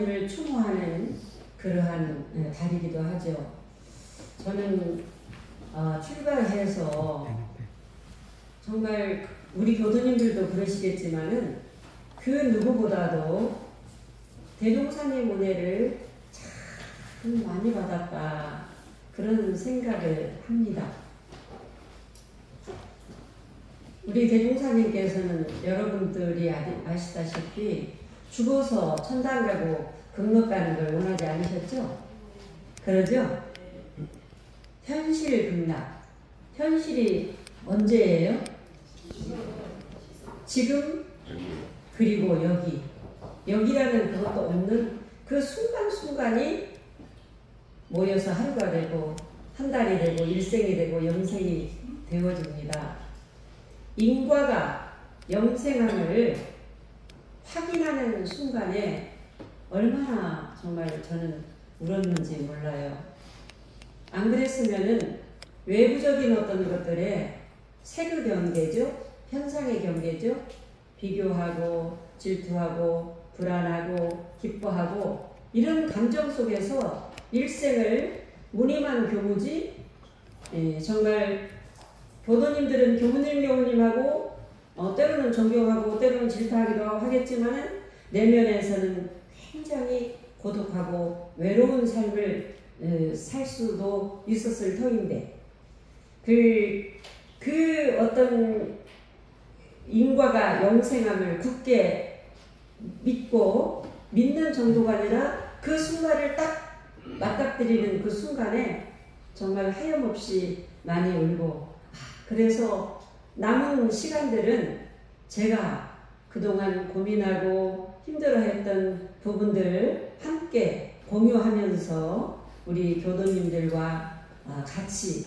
을 추모하는 그러한 달이기도 하죠. 저는 출가해서 정말 우리 교도님들도 그러시겠지만은 그 누구보다도 대종사님 은혜를 참 많이 받았다 그런 생각을 합니다. 우리 대종사님께서는 여러분들이 아시다시피 죽어서 천당 가고 극락 가는 걸 원하지 않으셨죠? 그러죠? 현실 극락. 현실이 언제예요? 지금 그리고 여기. 여기라는 그것도 없는 그 순간순간이 모여서 하루가 되고 한 달이 되고 일생이 되고 영생이 되어집니다. 인과가 영생함을 확인하는 순간에 얼마나 정말 저는 울었는지 몰라요. 안 그랬으면은 외부적인 어떤 것들에 세계 경계죠, 현상의 경계죠, 비교하고 질투하고 불안하고 기뻐하고 이런 감정 속에서 일생을 무늬만 교무지, 정말 교도님들은 교무님하고 때로는 존경하고 때로는 질투하기도 하겠지만 내면에서는 굉장히 고독하고 외로운 삶을 살 수도 있었을 터인데 그 어떤 인과가 영생함을 굳게 믿고 믿는 정도가 아니라 그 순간을 딱 맞닥뜨리는 그 순간에 정말 하염없이 많이 울고 그래서 남은 시간들은 제가 그동안 고민하고 힘들어했던 부분들을 함께 공유하면서 우리 교도님들과 같이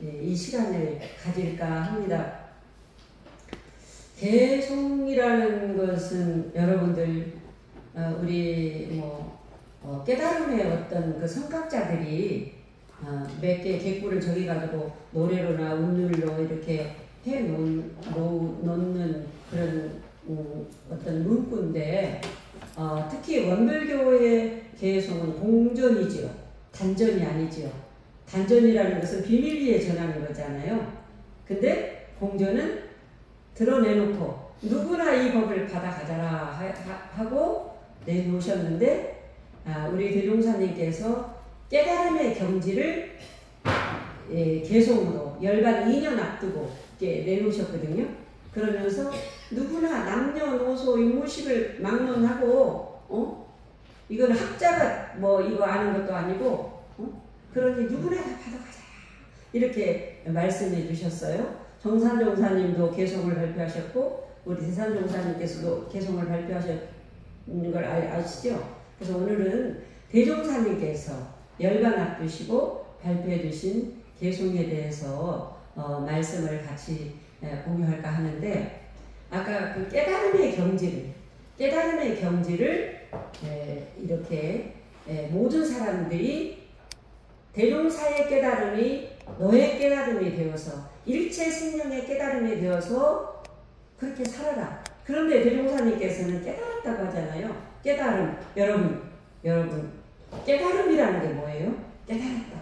이 시간을 가질까 합니다. 개송이라는 것은 여러분들 우리 깨달음의 어떤 그 성각자들이 몇 개 객구를 저기 가지고 노래로나 운율로 이렇게 해 놓는 그런 어떤 문구인데 특히 원불교의 개송은 공전이지요. 단전이 아니지요. 단전이라는 것은 비밀리에 전하는 거잖아요. 근데 공전은 드러내놓고 누구나 이 법을 받아가자라 하고 내놓으셨는데 우리 대종사님께서 깨달음의 경지를 개송으로 열반 2년 앞두고 내놓으셨거든요. 그러면서 누구나 남녀노소 무식을 막론하고 이건 학자가 이거 아는 것도 아니고 그러니 누구나 다 받아가자 이렇게 말씀해 주셨어요. 정산종사님도 개송을 발표하셨고 우리 대산종사님께서도 개송을 발표하셨는 걸 아시죠? 그래서 오늘은 대종사님께서 열반 앞두시고 경배해 주신 개송에 대해서 말씀을 같이 공유할까 하는데, 아까 그 깨달음의 경지를 이렇게 모든 사람들이 대종사의 깨달음이 너의 깨달음이 되어서 일체 생명의 깨달음이 되어서 그렇게 살아라. 그런데 대종사님께서는 깨달았다고 하잖아요. 깨달음. 여러분 깨달음이라는 게 뭐예요? 깨달았다.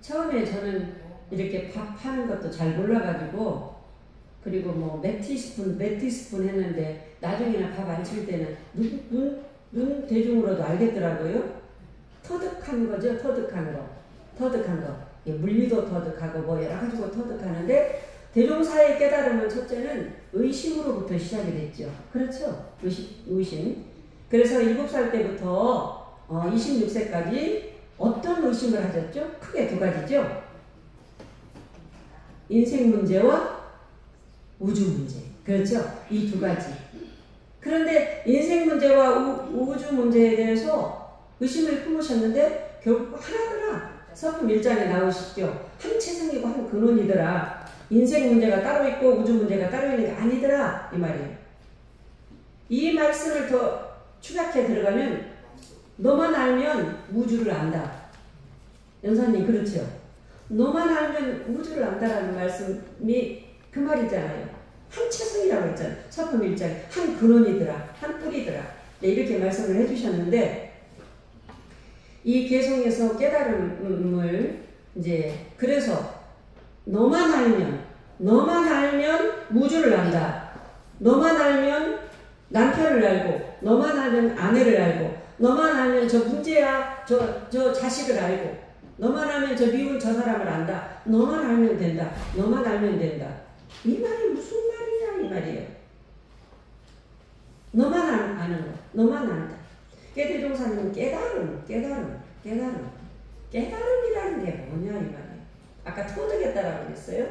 처음에 저는 이렇게 밥 하는 것도 잘 몰라가지고, 그리고 뭐 몇 티스푼 했는데 나중에는 밥 안 칠 때는 눈 대중으로도 알겠더라고요. 터득한 거죠. 터득한 거. 물리도 터득하고 뭐 여러 가지고 터득하는데, 대종사의 깨달음은 첫째는 의심으로부터 시작이 됐죠. 그렇죠? 의심. 그래서 7살 때부터 26세까지 어떤 의심을 하셨죠? 크게 두 가지죠. 인생 문제와 우주 문제. 그렇죠? 이 두 가지. 그런데 인생 문제와 우주 문제에 대해서 의심을 품으셨는데 결국 하나더라. 서품 1장에 나오시죠. 한 체성이고 한 근원이더라. 인생 문제가 따로 있고 우주 문제가 따로 있는 게 아니더라. 이 말이에요. 이 말씀을 더 추격해 들어가면 너만 알면 우주를 안다. 연사님 그렇죠? 너만 알면 우주를 안다라는 말씀이 그 말이잖아요. 한 채성이라고 했잖아요. 서품 1장에 한 근원이더라, 한 뿌리더라. 네, 이렇게 말씀을 해주셨는데 이 개성에서 깨달음을 이제 그래서 너만 알면 무주를 안다. 너만 알면 남편을 알고, 너만 알면 아내를 알고, 너만 알면 저 문제야, 저 자식을 알고, 너만 알면 저 미운 저 사람을 안다. 너만 알면 된다. 너만 알면 된다. 이 말이 무슨 말이냐 이 말이에요. 너만 아는 거, 너만 안다. 대종사님은 깨달음이라는 게 뭐냐 이 말이에요. 아까 터득했다라고 그랬어요.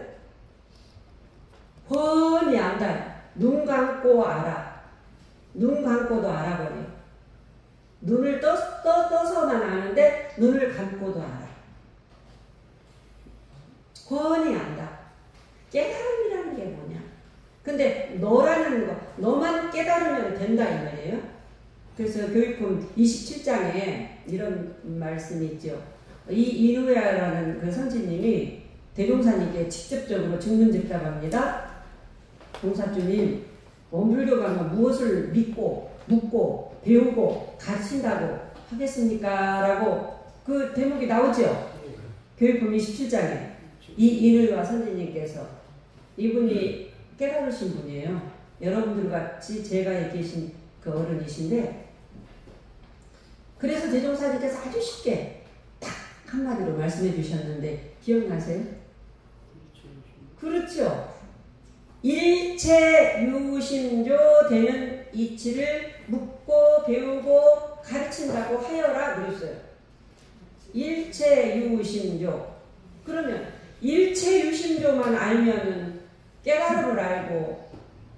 훤히 안다. 눈 감고 알아. 눈 감고도 알아버려. 눈을 떠서만 아는데 눈을 감고도 알아. 훤히 안다. 깨달음이라는 게 뭐냐. 근데 너라는 거, 너만 깨달으면 된다 이 말이에요. 그래서 교육품 27장에 이런 말씀이 있죠. 이누야라는 그 선지님이 대종사님께 직접적으로 증문즉답합니다. 동사주님, 원불교가 무엇을 믿고 묻고 배우고 가르친다고 하겠습니까? 라고 그 대목이 나오죠. 교육품 27장에 이누야 선지님께서 이분이 깨달으신 분이에요. 여러분들 같이 제가에 계신 그 어른이신데 그래서 대종사님께서 아주 쉽게 딱 한마디로 말씀해 주셨는데 기억나세요? 그렇죠. 일체 유심조 되는 이치를 묻고 배우고 가르친다고 하여라 그랬어요. 일체 유심조. 그러면 일체 유심조만 알면은 깨달음을 알고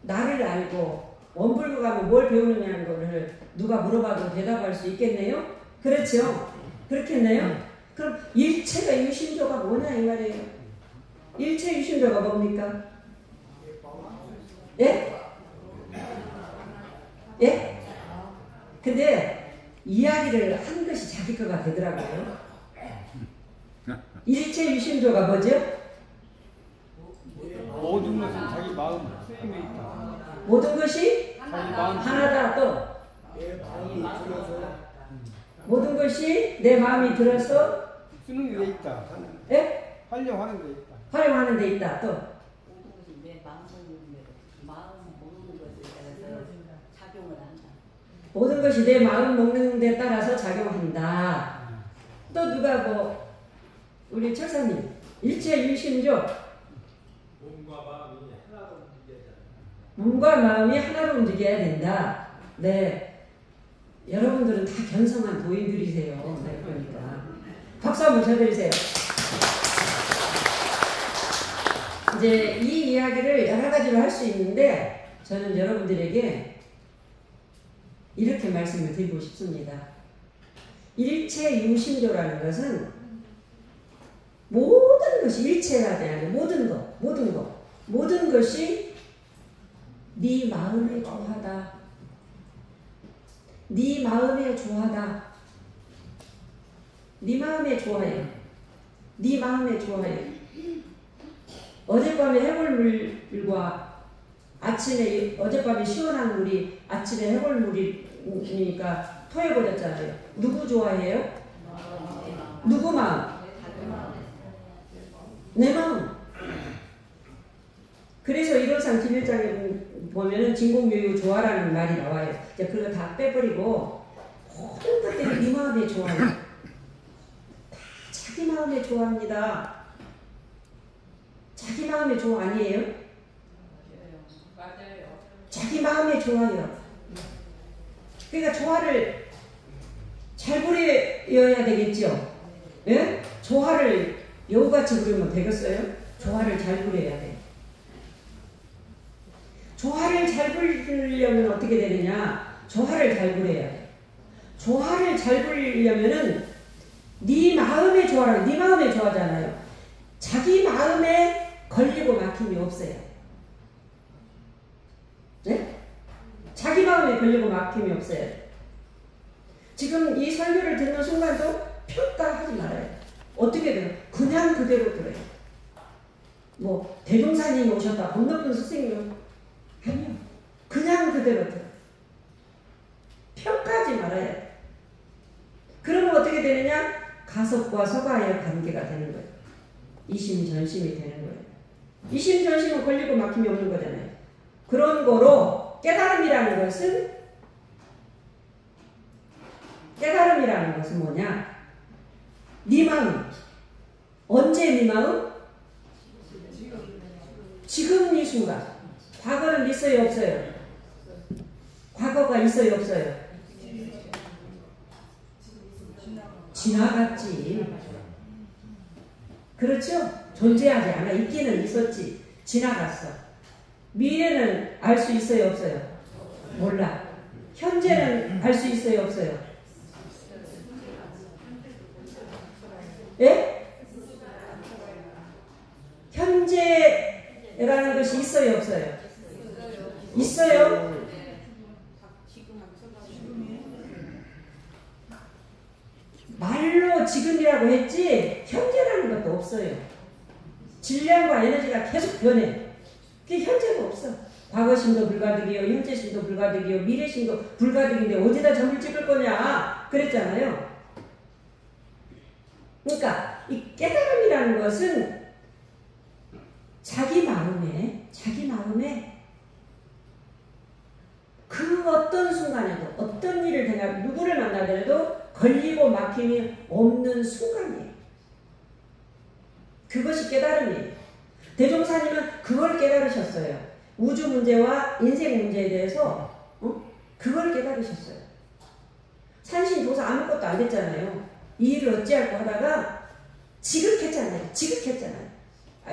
나를 알고 원불교가 뭘 배우느냐는 거를 누가 물어봐도 대답할 수 있겠네요? 그렇죠? 그렇겠네요? 그럼 일체가 유심조가 뭐냐 이 말이에요. 일체 유심조가 뭡니까? 예? 예? 근데 이야기를 한 것이 자기 거가 되더라고요. 일체 유심조가 뭐죠? 모든 것은 자기 마음 속에 있다. 모든 것이 하나다. 또 모든 것이 내 마음이 들어서 쓰는 데 있다. 예? 활용하는 데 있다. 활용하는 데 있다. 또 내 마음 먹는 것에 따라서 작용을 한다. 모든 것이 내 마음 먹는 데 따라서 작용한다. 또 누가 뭐 우리 철사님 일체 유심조 몸과 마음이 하나로 움직여야 된다. 네, 여러분들은 다 견성한 도인들이세요. 네, 그러니까 박수 한번 쳐드리세요. 이제 이 이야기를 여러 가지로 할 수 있는데 저는 여러분들에게 이렇게 말씀을 드리고 싶습니다. 일체 유심조라는 것은 모든 것이 일체가 돼야 돼. 모든 것이 네 마음에 좋아하다. 네 마음에 좋아하다. 네 마음에 좋아해. 네 마음에 좋아해. 어젯밤에 해골물과 어젯밤에 시원한 물이 아침에 해골물이니까 토해버렸잖아요. 누구 좋아해요? 누구 마음? 내 마음. 그래서 1호상 진일장에 보면은 진공묘유 좋아라는 말이 나와요. 이제 그거 다 빼버리고 모든 것들이 네 마음에 좋아요. 다 자기 마음에 좋아합니다. 자기 마음에 좋아 아니에요? 맞아요. 자기 마음에 좋아요. 그러니까 조화를 잘 부려야 되겠죠. 예? 조화를 여우같이 부르면 되겠어요? 조화를 잘 부려야 돼. 조화를 잘 부르려면 어떻게 되느냐? 조화를 잘 부려야 돼. 조화를 잘 부르려면은 네 마음의 조화를, 네 마음의 조화잖아요. 자기 마음에 걸리고 막힘이 없어요. 네? 자기 마음에 걸리고 막힘이 없어요. 지금 이 설교를 듣는 순간도 평가하지 말아요. 어떻게 돼요? 그냥 그대로 들어요. 뭐 대종사님이 오셨다, 건너편 스승님 아니요. 그냥 그대로 들어. 평가하지 말아야 돼. 그러면 어떻게 되느냐? 가석과 서가의 관계가 되는 거예요. 이심전심이 되는 거예요. 이심전심은 걸리고 막힘이 없는 거잖아요. 그런 거로 깨달음이라는 것은 뭐냐? 네 마음. 언제 네 마음? 지금 이 순간. 과거는 있어요, 없어요? 과거가 있어요, 없어요? 지나갔지. 그렇죠? 존재하지 않아. 있기는 있었지. 지나갔어. 미래는 알 수 있어요, 없어요? 몰라. 현재는 알 수 있어요, 없어요? 예? 현재라는 것이 있어요, 없어요? 있어요? 말로 지금이라고 했지 현재라는 것도 없어요. 질량과 에너지가 계속 변해. 그게 현재가 없어. 과거심도 불가득이요, 현재심도 불가득이요, 미래심도 불가득인데 어디다 점을 찍을 거냐 그랬잖아요. 그러니까 이 깨달음이라는 것은 자기 마음에 그 어떤 순간에도 어떤 일을 내가 누구를 만나더라도 걸리고 막힘이 없는 순간이에요. 그것이 깨달음이에요. 대종사님은 그걸 깨달으셨어요. 우주 문제와 인생 문제에 대해서 그걸 깨달으셨어요. 산신도사 아무것도 안 됐잖아요. 이 일을 어찌할까 하다가 지극했잖아요.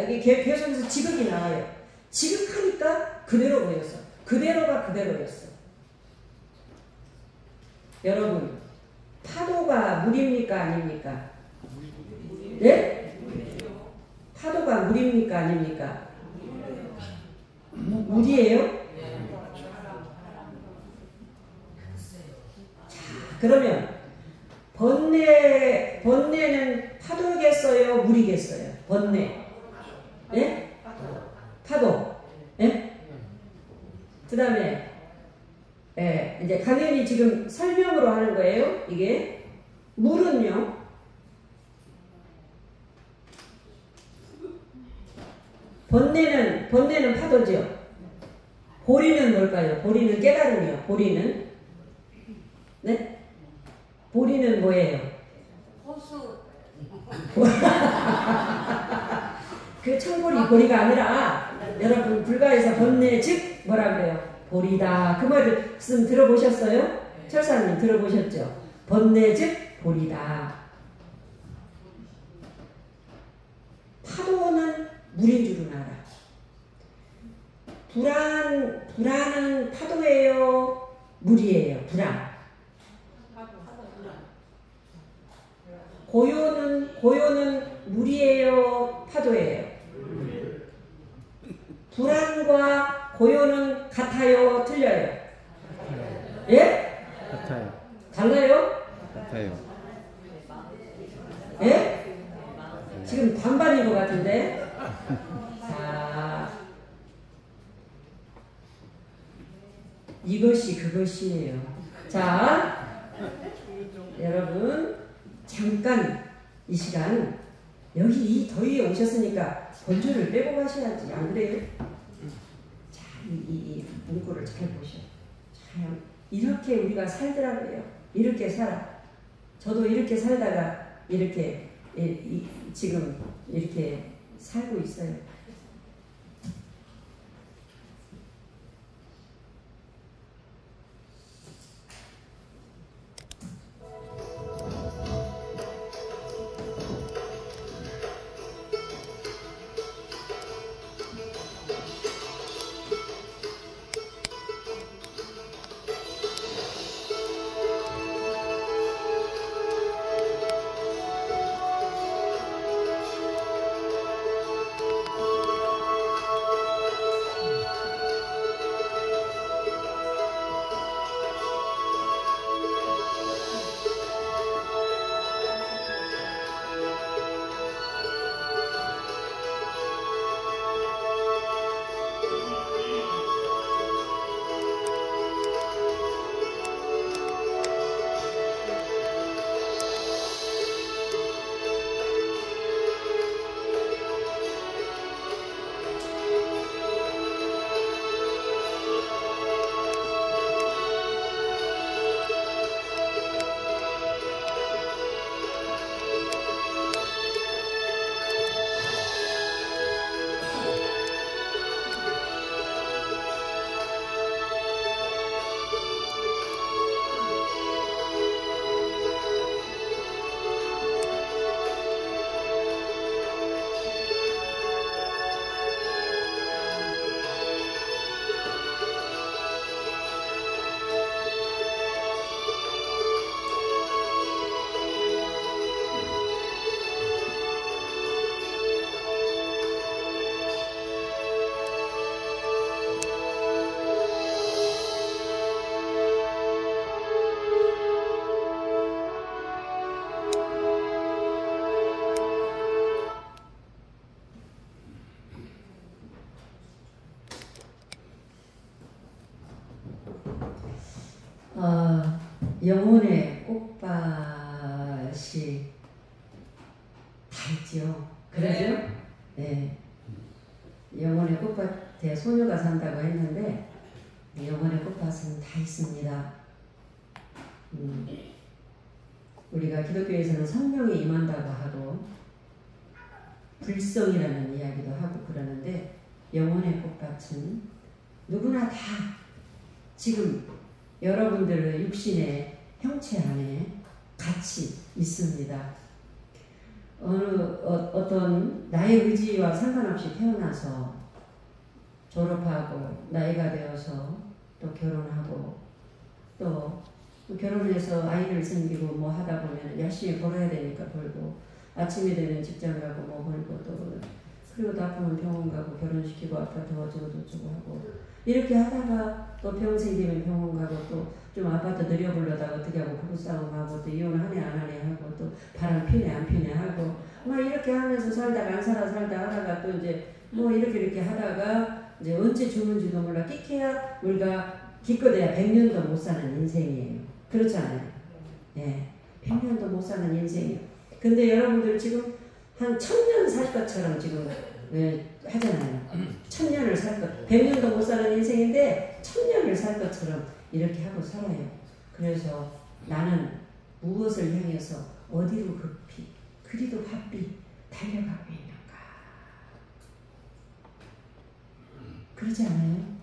이게 개성에서 지극이 나와요. 지극하니까 그대로 보였어. 그대로가 그대로였어. 여러분, 파도가 물입니까 아닙니까? 네? 파도가 물입니까 아닙니까? 물이에요? 자, 그러면 번뇌는 파도겠어요? 물이겠어요? 번뇌. 예? 파도. 예? 그 다음에 이제 강연이 지금 설명으로 하는 거예요. 이게 물은요. 번뇌는 파도죠. 보리는 뭘까요? 보리는 깨달음이요. 보리는 네? 보리는 뭐예요? 호수. 그 청보리 보리가 아니라 여러분 불가에서 번뇌 즉 뭐라 그래요? 보리다. 그 말씀 들어보셨어요? 철사님 들어보셨죠? 번뇌 즉 보리다. 파도는 물인 줄은 알아. 불안은 파도예요? 물이에요? 불안. 고요는 물이에요? 파도예요? 불안과 고요는 같아요? 틀려요? 예? 같아요. 달라요? 같아요. 예? 지금 반반인 것 같은데? 자, 이것이 그것이에요. 자, 여러분 잠깐 이 시간 여기 이 더위에 오셨으니까 건조를 빼고 가셔야지. 안 그래요? 자, 이 문구를 잘 보셔. 참 이렇게 우리가 살더라고요. 이렇게 살아. 저도 이렇게 살다가 이렇게 지금 이렇게 살고 있어요. 영혼의 꽃밭이 다 있죠. 그러죠? 네. 영혼의 꽃밭에 소녀가 산다고 했는데 영혼의 꽃밭은 다 있습니다. 우리가 기독교에서는 성령이 임한다고 하고 불성이라는 이야기도 하고 그러는데 영혼의 꽃밭은 누구나 다 지금 여러분들의 육신의 형체 안에 같이 있습니다. 어떤 나의 의지와 상관없이 태어나서 졸업하고 나이가 되어서 또 결혼하고 또 결혼해서 아이를 생기고 뭐 하다 보면 열심히 벌어야 되니까 벌고 아침이 되면 직장 가고 뭐 벌고 또 그리고 또 아프면 병원 가고 결혼시키고 아파트 어쩌고 저쩌고 하고 이렇게 하다가 또 병 생기면 병원 가고 또 좀 아파트 늘려보려다가 어떻게 하고 부부싸움하고 또 이혼하네 안 하네 하고 또 바람 피네 안 피네 하고 막 이렇게 하면서 살다가 안 살다 하다가 또 이제 뭐 이렇게 하다가 이제 언제 죽는지도 몰라 끼케야 우리가 기껏해야 100년도 못 사는 인생이에요. 그렇잖아요. 예, 100년도 못 사는 인생이에요. 근데 여러분들 지금 한 1000년 살 것처럼 지금 하잖아요. 1000년을 살 것, 100년도 못 사는 인생인데 1000년을 살 것처럼 이렇게 하고 살아요. 그래서 나는 무엇을 향해서 어디로 급히 그리도 바삐 달려가고 있는가. 그러지 않아요?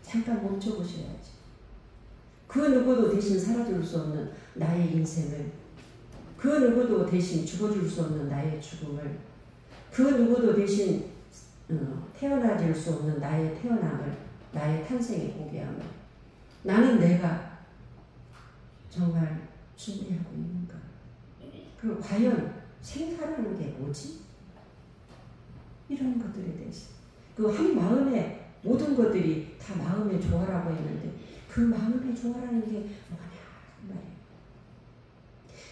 잠깐 멈춰보셔야지. 그 누구도 대신 살아줄 수 없는 나의 인생을, 그 누구도 대신 죽어줄 수 없는 나의 죽음을, 그 누구도 대신 태어나질 수 없는 나의 태어남을, 나의 탄생의 고귀함을 나는 내가 정말 준비하고 있는가? 그리고 과연 생사라는 게 뭐지? 이런 것들에 대해서 그 한 마음에 모든 것들이 다 마음의 조화라고 했는데 그 마음의 조화라는 게 뭐냐 말이에요.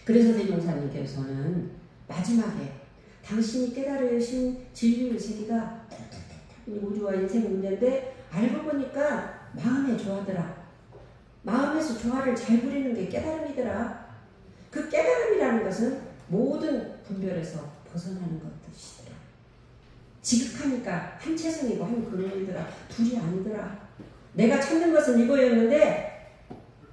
그래서 대종사님께서는 마지막에 당신이 깨달으신 진리의 세계가 우주와 인생 문제인데 알고 보니까 마음의 조화더라. 마음에서 조화를 잘 부리는 게 깨달음이더라. 그 깨달음이라는 것은 모든 분별에서 벗어나는 것이더라. 지극하니까 한 체성이고 한 근원이더라. 둘이 아니더라. 내가 찾는 것은 이거였는데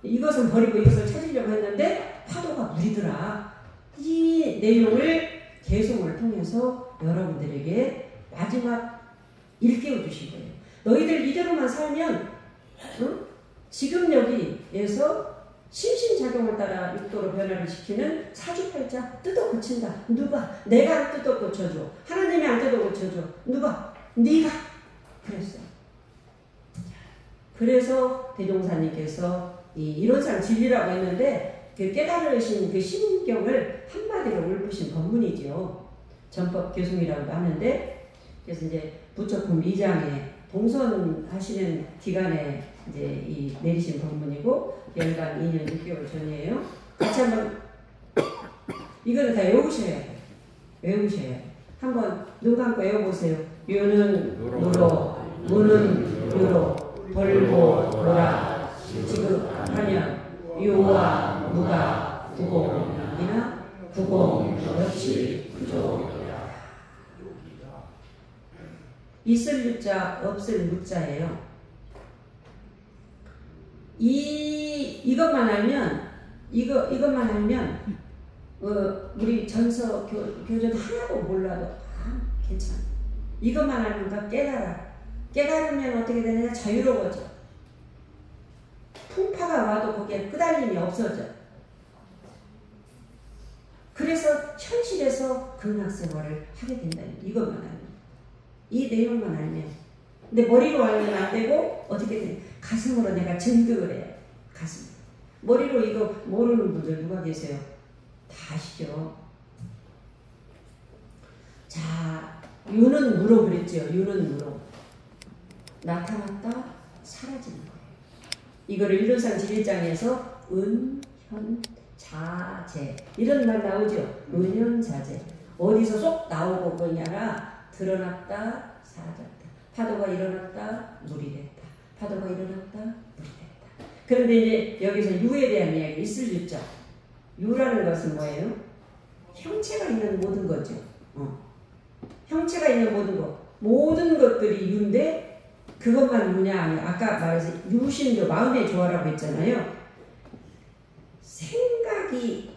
이것은 버리고 이것을 찾으려고 했는데 파도가 물이더라. 이 내용을 개송을 통해서 여러분들에게 마지막 일깨워 주신 거예요. 너희들 이대로만 살면 지금 여기에서 심신작용을 따라 육도로 변화를 시키는 사주팔자 뜯어 고친다. 누가? 내가 안 뜯어 고쳐줘. 하나님이 안 뜯어 고쳐줘. 누가? 네가. 그랬어요. 그래서 대종사님께서 이 이론상 진리라고 했는데 그 깨달으신 그 심경을 한마디로 읊으신 법문이죠. 전법 교송이라고 하는데 그래서 이제 부처품 2장에 동선하시는 기간에 이제 이 내리신 법문이고 연간 2년 6개월 전이에요. 같이 한번 이거는 다 외우셔야 돼요. 외우셔야 돼요. 한번 눈 감고 외워보세요. 유는 누로, 무는 유로, 벌고 도라, 지극하면 유와 무가 구공이나 구공 역시 구조이다. 있을 유자, 없을 무자예요. 이것만 알면 우리 전서 교전 하나도 몰라도 괜찮아. 이것만 알면 다 깨달아. 깨달으면 어떻게 되느냐? 자유로워져. 풍파가 와도 거기에 끄달림이 없어져. 그래서 현실에서 근학생활을 하게 된다. 이것만 알면. 이 내용만 알면. 근데 머리로 알면 안 되고 어떻게 돼? 가슴으로 내가 증득을 해요. 가슴. 머리로 이거 모르는 분들 누가 계세요? 다 아시죠? 자, 유는 무로 그랬죠. 유는 무로. 나타났다 사라지는 거예요. 이거를 일론상 진리장에서 은, 현, 자재 이런 말 나오죠. 은현자재. 어디서 쏙 나오고 뭐냐라 드러났다 사라졌다. 파도가 일어났다 물이 됐다. 파도가 일어났다 물이 됐다. 그런데 이제 여기서 유에 대한 이야기 있을 유자. 유라는 것은 뭐예요? 형체가 있는 모든 거죠. 형체가 있는 모든 것. 모든 것들이 유인데 그것만 유냐 아니야. 아까 말해서 유심조 마음의 조화라고 했잖아요. 생각이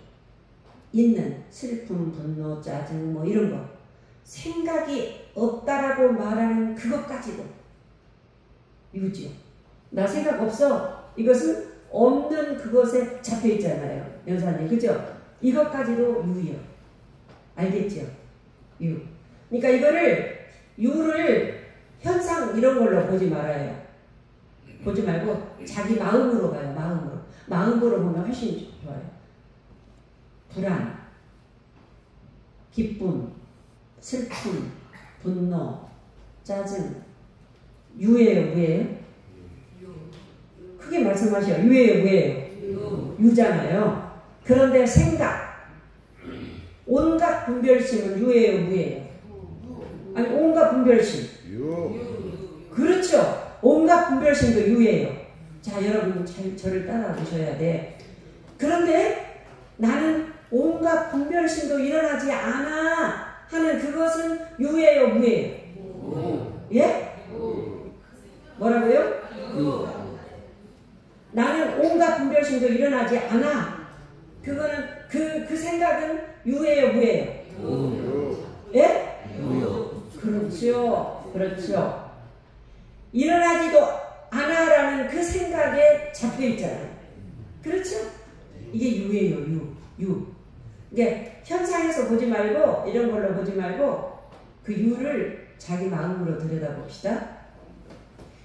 있는 슬픔, 분노, 짜증 뭐 이런 거. 생각이 없다라고 말하는 그것까지도 유지요. 나 생각 없어. 이것은 없는 그것에 잡혀 있잖아요. 연사님. 그죠? 이것까지도 유요. 알겠죠? 유. 그러니까 이거를 유를 현상 이런 걸로 보지 말아요. 보지 말고 자기 마음으로 봐요. 마음으로. 마음으로 보면 훨씬 좋아요. 불안, 기쁨, 슬픔, 분노, 짜증. 유예요, 무예요? 크게 말씀하셔요. 유예요, 무예요? 유잖아요. 그런데 생각, 온갖 분별심은 유예요, 무예요? 아니, 온갖 분별심. 그렇죠. 온갖 분별심도 유예요. 자, 여러분 저를 따라오셔야 돼. 그런데 나는 온갖 분별심도 일어나지 않아 하는 그것은 유예요, 무예요? 예? 뭐라고요? 나는 온갖 분별심도 일어나지 않아. 그거는 그 생각은 유예요, 무예요? 예? 그렇죠. 그렇죠. 일어나지도 않아라는 그 생각에 잡혀 있잖아요. 그렇죠? 이게 유예요, 유. 이게 현상에서 보지 말고 이런 걸로 보지 말고 그 유를 자기 마음으로 들여다봅시다.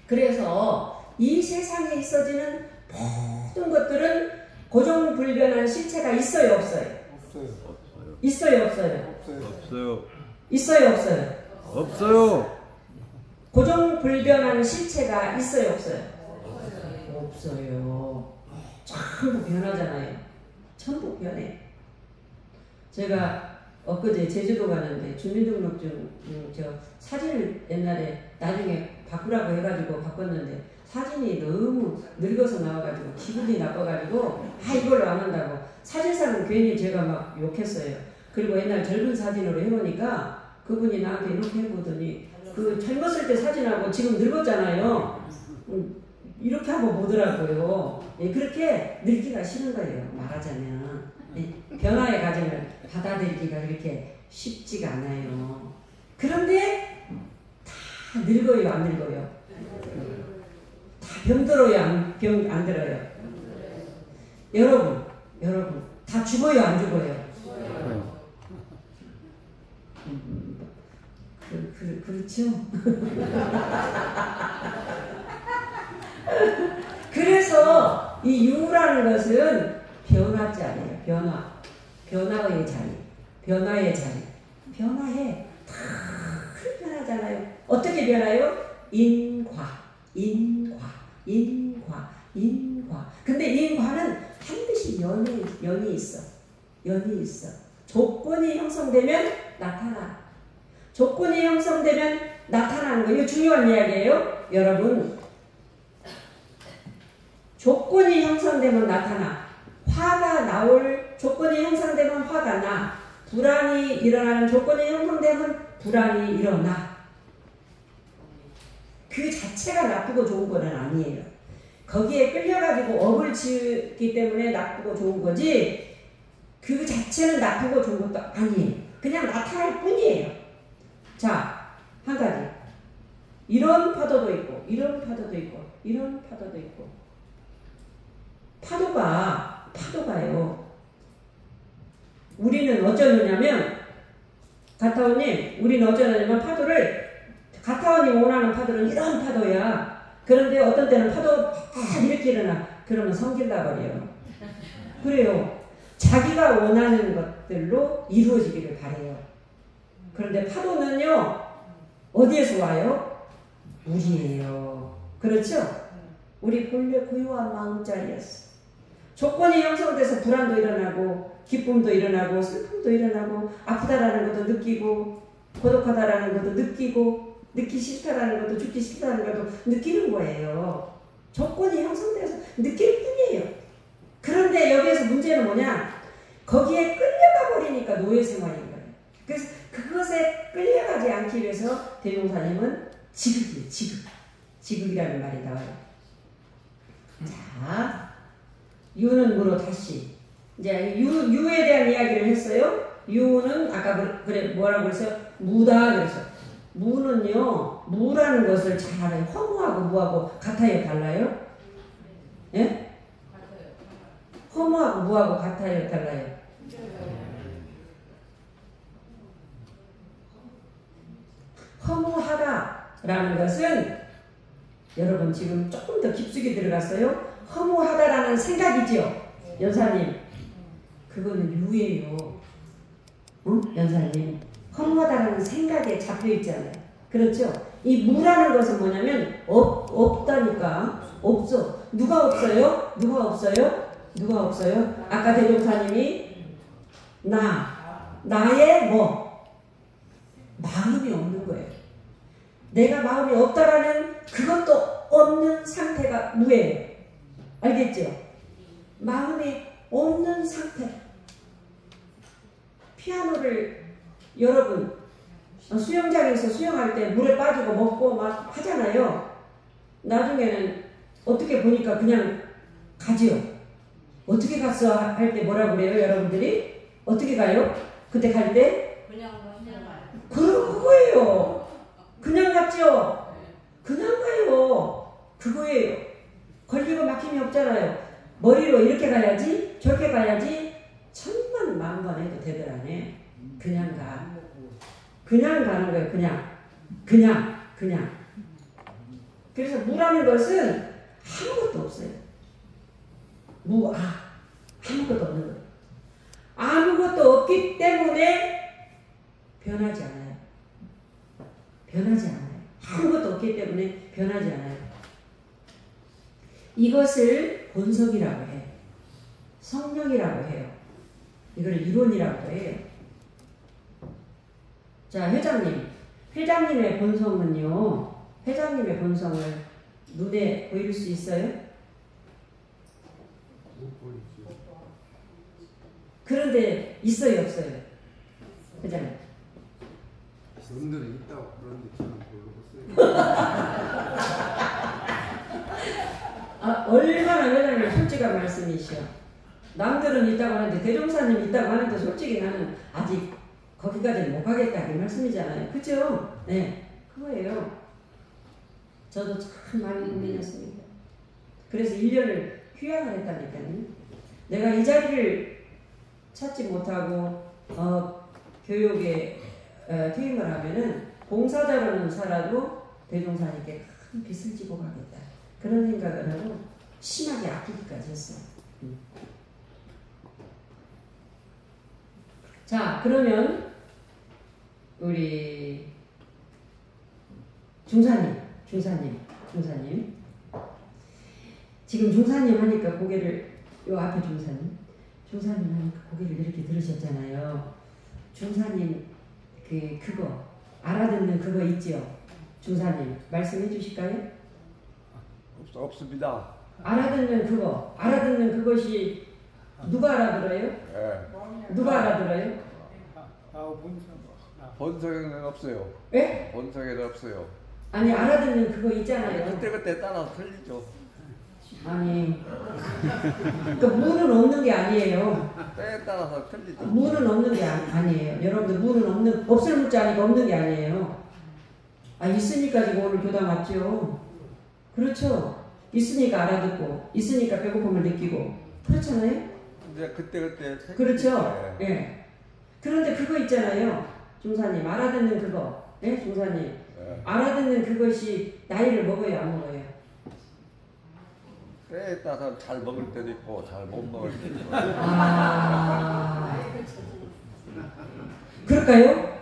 그래서 이 세상에 있어지는 모든 것들은 고정불변한 실체가 있어요, 없어요? 없어요. 있어요, 없어요? 없어요. 있어요, 없어요? 없어요. 고정불변한 실체가 있어요, 없어요? 없어요. 전부 변하잖아요. 전부 변해. 제가 엊그제 제주도 가는데 주민등록증 저 사진을 옛날에 나중에 바꾸라고 해가지고 바꿨는데 사진이 너무 늙어서 나와가지고 기분이 나빠가지고 이걸로 안 한다고 사진사는 괜히 제가 막 욕했어요. 그리고 옛날 젊은 사진으로 해보니까 그분이 나한테 이렇게 해보더니 그 젊었을 때 사진하고 지금 늙었잖아요. 이렇게 하고 보더라고요. 예, 그렇게 늙기가 싫은 거예요. 말하자면. 예, 변화의 과정을 받아들이기가 그렇게 쉽지가 않아요. 그런데 다 늙어요, 안 늙어요? 다 병들어요, 안 들어요? 여러분 다 죽어요, 안 죽어요? 그렇죠? 그래서 이 유라는 것은 변화자예요. 변화의 자리. 변화해. 다 변하잖아요. 어떻게 변화요? 인과. 근데 인과는 반드시 연이 있어. 조건이 형성되면 나타나. 조건이 형성되면 나타나는 거. 이거 중요한 이야기예요. 여러분. 조건이 형성되면 나타나. 화가 나올 조건이 형성되면 화가 나. 불안이 일어나는 조건이 형성되면 불안이 일어나. 그 자체가 나쁘고 좋은 건 아니에요. 거기에 끌려가지고 업을 지기 때문에 나쁘고 좋은 거지 그 자체는 나쁘고 좋은 것도 아니에요. 그냥 나타날 뿐이에요. 자, 한 가지. 이런 파도도 있고 이런 파도도 있고 이런 파도도 있고 파도가요. 우리는 어쩌느냐면 가타오님 우리는 어쩌느냐면 파도를 가타오님 원하는 파도는 이런 파도야. 그런데 어떤 때는 파도 이렇게 일어나. 그러면 성질나 버려요. 그래요. 자기가 원하는 것들로 이루어지기를 바래요. 그런데 파도는요. 어디에서 와요? 우리예요. 그렇죠? 우리 본래 고유한 마음자리였어. 조건이 형성돼서 불안도 일어나고 기쁨도 일어나고 슬픔도 일어나고 아프다라는 것도 느끼고 고독하다라는 것도 느끼고 느끼기 싫다라는 것도 죽기 싫다라는 것도 느끼는 거예요. 조건이 형성돼서 느낄 뭐냐? 거기에 끌려가 버리니까 노예 생활인 거예요. 그래서 그것에 끌려가지 않기 위해서 대종사님은 지극이에요. 지극이라는 말이 나와요. 자, 유는 무로 다시 이제 유에 대한 이야기를 했어요. 유는 아까 그래 뭐라고 그랬어요? 무다 그래서 무는요, 무라는 것을 잘 알아요. 허무하고 무하고 같아요, 달라요? 예? 허무하고 무하고 같아요, 달라요? 허무하다라는 것은 여러분 지금 조금 더 깊숙이 들어갔어요. 허무하다라는 생각이지요, 연사님. 그거는 유예요. 응? 연사님. 허무하다라는 생각에 잡혀 있잖아요. 그렇죠? 이 무라는 것은 뭐냐면 없다니까. 없어. 누가 없어요? 누가 없어요? 누가 없어요? 아까 대종사님이 나의 뭐? 마음이 없는 거예요. 내가 마음이 없다라는 그것도 없는 상태가 무예요. 알겠죠? 마음이 없는 상태. 피아노를 여러분 수영장에서 수영할 때 물에 빠지고 먹고 막 하잖아요. 나중에는 어떻게 보니까 그냥 가지요. 어떻게 갔어? 할 때 뭐라 그래요? 여러분들이? 어떻게 가요? 그때 갈 때? 그냥 그거예요. 그냥 갔죠? 그냥 가요. 그거예요. 걸리고 막힘이 없잖아요. 머리로 이렇게 가야지, 저렇게 가야지, 천만 만번 해도 되들 안 해. 그냥 가. 그냥 가는 거예요. 그냥. 그래서 무라는 것은 아무것도 없어요. 아무것도 없는 거예요. 아무것도 없기 때문에 변하지 않아요. 아무것도 없기 때문에 변하지 않아요. 이것을 본성이라고 해요. 성령이라고 해요. 이걸 이론이라고 해요. 자, 회장님의 본성은요, 회장님의 본성을 눈에 보일 수 있어요? 못 보이지. 그런데 있어요, 없어요? 회장님. 분들은 있다고 그러는데 저는 모르겠어요. 얼마나 회장님 솔직한 말씀이시오. 남들은 있다고 하는데 대종사님 있다고 하는데 솔직히 나는 아직 거기까지는 못 가겠다 그 말씀이잖아요. 그죠? 네, 그거예요. 저도 참 많이 고민했습니다. 그래서 1년을 휴양을 했다니까요. 내가 이 자리를 찾지 못하고 교육에 퇴임을 하면은 봉사자로는 살아도 대종사님께 큰 빚을 지고 가겠다. 그런 생각을 하고 심하게 아끼기까지 했어요. 자, 그러면 우리 중사님. 지금 중사님 하니까 고개를, 요 앞에 중사님 하니까 고개를 이렇게 들으셨잖아요. 중사님 그거 알아듣는 그거 있지요? 중사님 말씀해 주실까요? 없습니다. 알아듣는 그것이 누가 알아들어요? 예. 누가 알아들어요? 본성에는 없어요. 예? 본성에는 없어요. 아니, 알아듣는 그거 있잖아요. 그때 따라 틀리죠. 아니, 그 무는 없는 게 아니에요. 때에 따라서 틀리죠. 무는 없는 게 아니에요. 여러분들 무는 없을 문자니까 없는 게 아니에요. 있으니까 지금 오늘 교당 왔죠. 그렇죠. 있으니까 알아듣고, 있으니까 배고픔을 느끼고, 그렇잖아요. 근데 그때 그렇죠. 예. 네. 그런데 그거 있잖아요. 중사님 알아듣는 그거. 예, 중사님. 네. 알아듣는 그것이 나이를 먹어요, 안 먹어요? 때에 따라서 잘 먹을 때도 있고 잘 못 먹을 때도 있고. 그럴까요?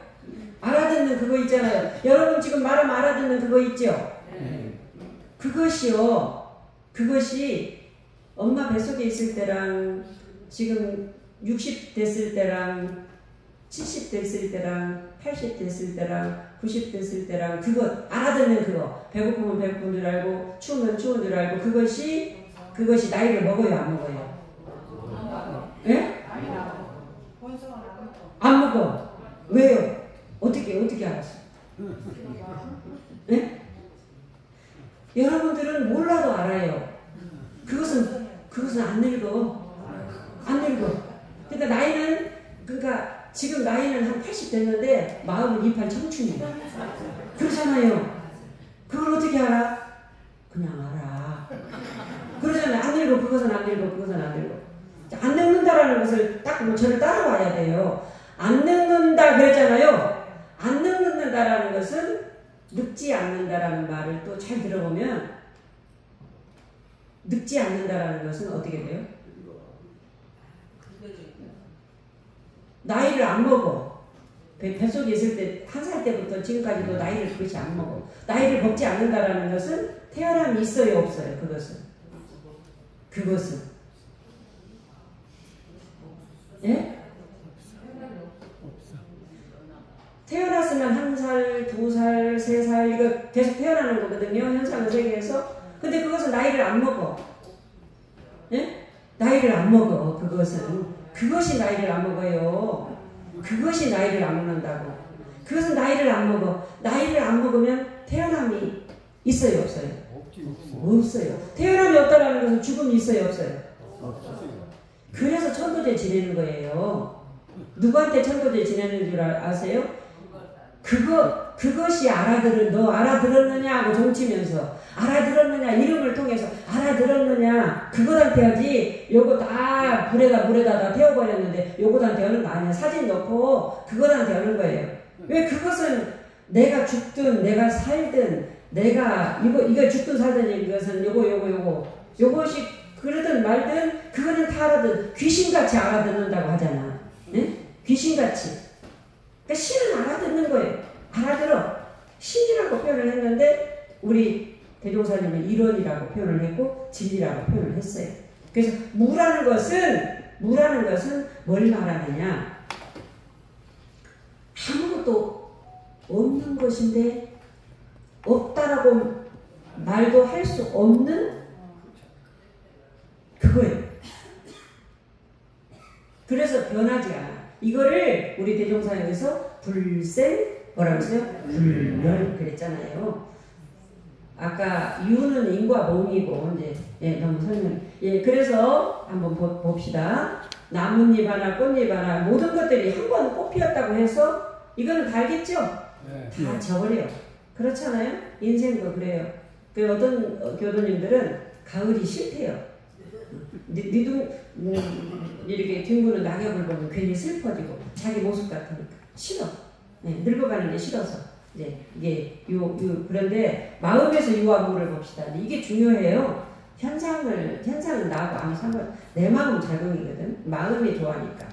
알아듣는 그거 있잖아요. 여러분 지금 말하면 알아듣는 그거 있죠? 그것이 엄마 뱃속에 있을 때랑 지금 60 됐을 때랑 70 됐을 때랑 80 됐을 때랑 90 됐을 때랑 그거 알아듣는 그거, 배고프면 배고픈 줄 알고 추우면 추운 줄 알고 그것이 나이를 먹어요, 안 먹어요? 예? 안 먹어. 왜요? 어떻게 알았어? 네? 여러분들은 몰라도 알아요. 그것은 안 늙어. 안 늙어. 그러니까 나이는, 지금 나이는 한 80 됐는데 마음은 28 청춘이야. 그렇잖아요. 그걸 어떻게 알아? 그냥 알아. 그러잖아요. 안 늙어. 그것은 안 늙어. 그것은 안 늙어. 안 늙는다라는 것을 저를 따라와야 돼요. 안 늙는다 그랬잖아요. 안 늙는다라는 것은 늙지 않는다라는 말을 또 잘 들어보면 늙지 않는다라는 것은 어떻게 돼요? 나이를 안 먹어. 뱃속에 있을 때, 1살 때부터 지금까지도 나이를 그것이 안 먹어. 나이를 먹지 않는다라는 것은 태어남이 있어요, 없어요? 그것은. 예? 태어났으면 1살, 2살, 3살, 이거 계속 태어나는 거거든요. 현상의 세계에서. 근데 그것은 나이를 안 먹어. 예? 나이를 안 먹어, 그것은. 그것이 나이를 안 먹어요. 그것이 나이를 안 먹는다고. 그것은 나이를 안 먹어. 나이를 안 먹으면 태어남이 있어요, 없어요? 없어요. 태어남이 없다라는 것은 죽음이 있어요, 없어요? 그래서 천도제 지내는 거예요. 누구한테 천도제 지내는 줄 아세요? 그것이 너 알아들었느냐 하고 종치면서 알아들었느냐 이름을 통해서 알아들었느냐 그것한테 하지. 요거 다 물에다 다 태워버렸는데 요거한테 하는 거 아니야. 사진 넣고 그것한테 하는 거예요. 왜? 그것은 내가 죽든 내가 살든 내가 이거 죽든 살든 이것은 요것이 그러든 말든 그거는 다 알아듣. 귀신같이 알아듣는다고 하잖아. 응? 귀신같이. 그러니까 신은 알아듣는 거예요. 알아들어. 신이라고 표현을 했는데 우리 대종사님은 일원이라고 표현을 했고 진리라고 표현을 했어요. 그래서 무라는 것은 뭘 말하느냐? 아무것도 없는 것인데 없다라고 말도 할 수 없는 그거예요. 그래서 변하지 않아. 이거를 우리 대종사님에서 불생 뭐라고 했어요? 불멸 그랬잖아요. 아까 유는 인과 몸이고 이제 너무 설명. 그래서 한번 봅시다. 나뭇잎 하나 꽃잎 하나 모든 것들이 한 번 꽃 피었다고 해서 이거는 다 알겠죠? 다 져버려요. 그렇잖아요? 인생도 그래요. 그 어떤 교도님들은 가을이 싫대요. 이렇게 뒹구는 낙엽을 보면 괜히 슬퍼지고 자기 모습 같으니까 싫어. 늙어가는 게 싫어서 이게 그런데 마음에서 유와 무를 봅시다. 이게 중요해요. 현상은 나하고 아무 상관. 내 마음은 작용이거든. 마음이 좋아하니까.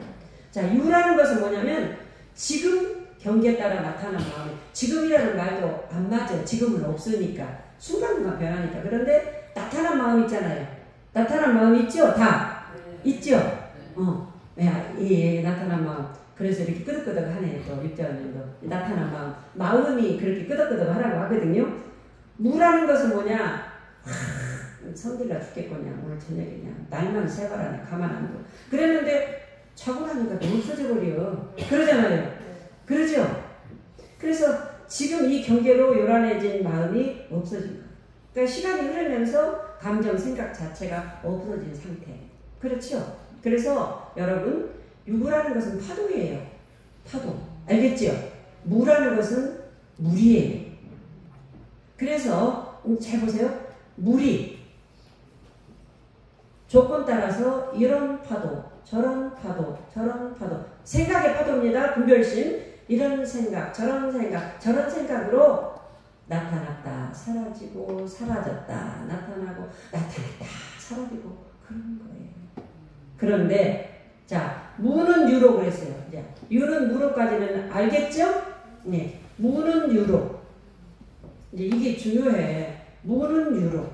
자, 유라는 것은 뭐냐면 지금 경계에 따라 나타난 마음이. 지금이라는 말도 안 맞아. 지금은 없으니까 순간순간 변하니까. 그런데 나타난 마음 있잖아요. 나타난 마음 있죠? 다 있죠? 나타난 마음. 그래서 이렇게 끄덕끄덕하네. 또 입자원님도 나타난 마음이 그렇게 끄덕끄덕하라고 하거든요. 무라는 것은 뭐냐? 성질나 죽겠거냐. 오늘 저녁에 그냥 날만 새바라네. 가만 안 둬. 그랬는데 자고 나니까 너무 없어져 버려. 그러잖아요. 그러죠? 그래서 지금 이 경계로 요란해진 마음이 없어진 거예요. 그러니까 시간이 흐르면서 감정, 생각 자체가 없어진 상태. 그렇죠? 그래서 여러분 유라는 것은 파도예요. 파도. 알겠죠? 무라는 것은 물이에요. 그래서 잘 보세요. 물이 조건 따라서 이런 파도, 저런 파도, 저런 파도. 생각의 파도입니다. 분별심. 이런 생각, 저런 생각으로 나타났다, 사라지고, 사라졌다, 나타나고, 나타났다, 사라지고, 그런 거예요. 그런데, 자, 무는 유로 그랬어요. 이제, 유는 무로까지는 알겠죠? 네. 무는 유로. 이제 이게 중요해. 무는 유로.